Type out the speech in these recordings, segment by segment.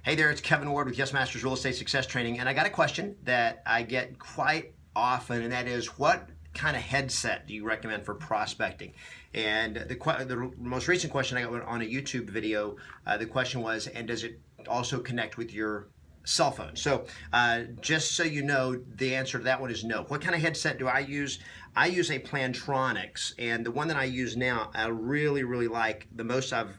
Hey there, it's Kevin Ward with Yes Masters Real Estate Success Training, and I got a question that I get quite often, and that is, what kind of headset do you recommend for prospecting? And the most recent question I got on a YouTube video, the question was, and does it also connect with your cell phone? So just so you know, the answer to that one is no. What kind of headset do I use? I use a Plantronics, and the one that I use now, I really like. The most I've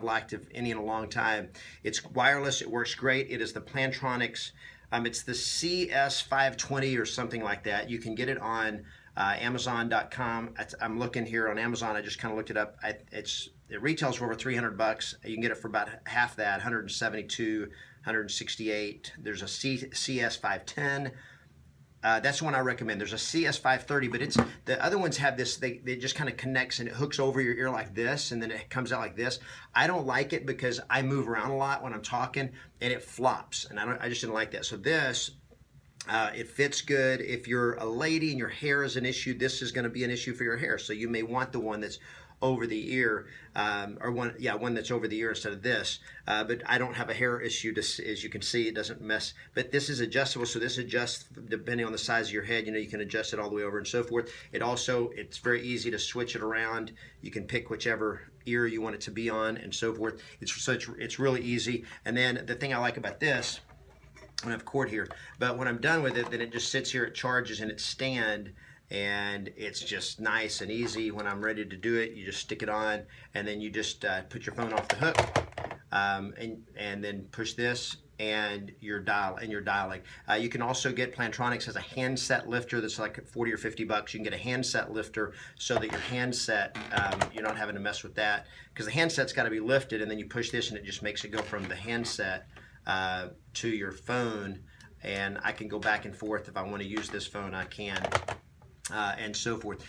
liked of any in a long time. It's wireless. It works great. It is the Plantronics. It's the CS520 or something like that. You can get it on Amazon.com. I'm looking here on Amazon. I just kind of looked it up. It retails for over $300. You can get it for about half that, 172, 168. There's a CS510. That's the one I recommend. There's a CS530, but the other ones have this, they just kind of connects and it hooks over your ear like this, and then it comes out like this. I don't like it because I move around a lot when I'm talking and it flops, and I just didn't like that. So this, it fits good. If you're a lady and your hair is an issue, this is going to be an issue for your hair. So you may want the one that's over the ear, or one that's over the ear instead of this. But I don't have a hair issue, as you can see. It doesn't mess. But this is adjustable, so this adjusts depending on the size of your head. You know, you can adjust it all the way over and so forth. It's very easy to switch it around. You can pick whichever ear you want it to be on and so forth. It's really easy. And then the thing I like about this, I have a cord here, but when I'm done with it, then it just sits here, it charges in its stand, and it's just nice and easy. When I'm ready to do it, you just stick it on, and then you just put your phone off the hook, and then push this, and you're dialing. You can also get, Plantronics has a handset lifter that's like 40 or 50 bucks. You can get a handset lifter so that your handset, you're not having to mess with that, because the handset's got to be lifted, and then you push this and it just makes it go from the handset to your phone, and I can go back and forth. If I want to use this phone, I can, and so forth.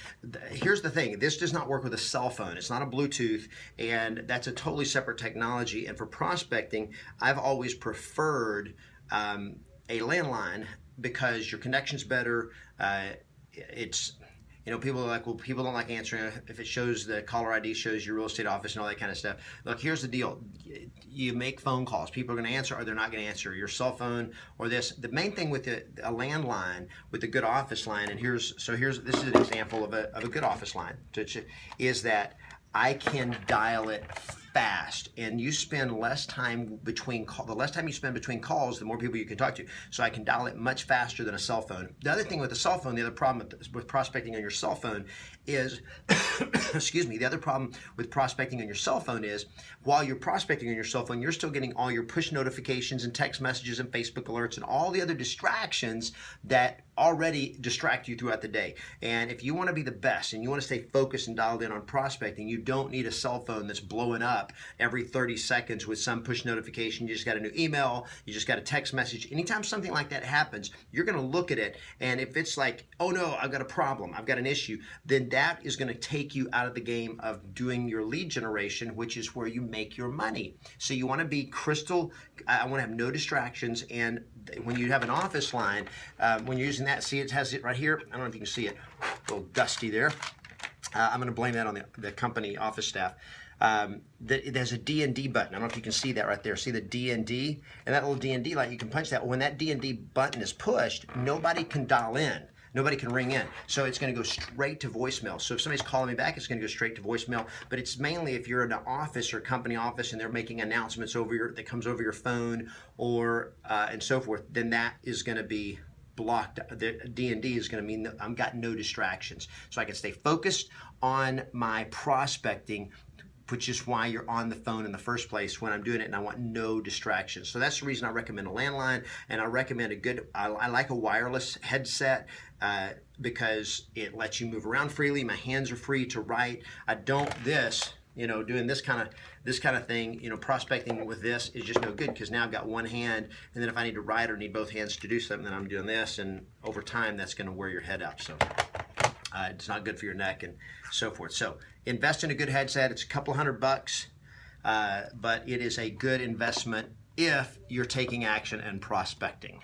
Here's the thing, this does not work with a cell phone. It's not a Bluetooth, and that's a totally separate technology. And for prospecting, I've always preferred a landline because your connection's better. People are like, well, people don't like answering if it shows, the caller ID shows your real estate office and all that kind of stuff. Look, here's the deal. You make phone calls. People are going to answer or they're not going to answer. Your cell phone or this. The main thing with a landline, with a good office line, and this is an example of a good office line, is that I can dial it fast, and you spend less time between the less time you spend between calls, the more people you can talk to. So I can dial it much faster than a cell phone. The other thing with a cell phone, the other problem with prospecting on your cell phone is, excuse me, the other problem with prospecting on your cell phone is, while you're prospecting on your cell phone, you're still getting all your push notifications and text messages and Facebook alerts and all the other distractions that already distract you throughout the day. And if you want to be the best and you want to stay focused and dialed in on prospecting, you don't need a cell phone that's blowing up every 30 seconds with some push notification. You just got a new email, you just got a text message. Anytime something like that happens, you're going to look at it, and if it's like, oh no, I've got a problem, I've got an issue, then that is going to take you out of the game of doing your lead generation, which is where you make your money. So you want to be I want to have no distractions. And when you have an office line, when you're using that, see, it has it right here. I don't know if you can see it, a little dusty there. I'm going to blame that on the company office staff. There's a Dnd button. I don't know if you can see that right there. See the Dnd? And that little Dnd light, you can punch that. When that Dnd button is pushed, nobody can dial in. Nobody can ring in. So it's going to go straight to voicemail. So if somebody's calling me back, it's going to go straight to voicemail. But it's mainly if you're in an office or company office and they're making announcements that comes over your phone or and so forth, then that is going to be blocked. The Dnd is going to mean that I've got no distractions. So I can stay focused on my prospecting, which is why you're on the phone in the first place when I'm doing it, and I want no distractions. So that's the reason I recommend a landline, and I recommend I like a wireless headset because it lets you move around freely. My hands are free to write. I don't doing this kind of thing, prospecting with this is just no good, because now I've got one hand, and then if I need to write or need both hands to do something, then I'm doing this, and over time that's going to wear your head out. So it's not good for your neck and so forth. So invest in a good headset. It's a couple $100, but it is a good investment if you're taking action and prospecting.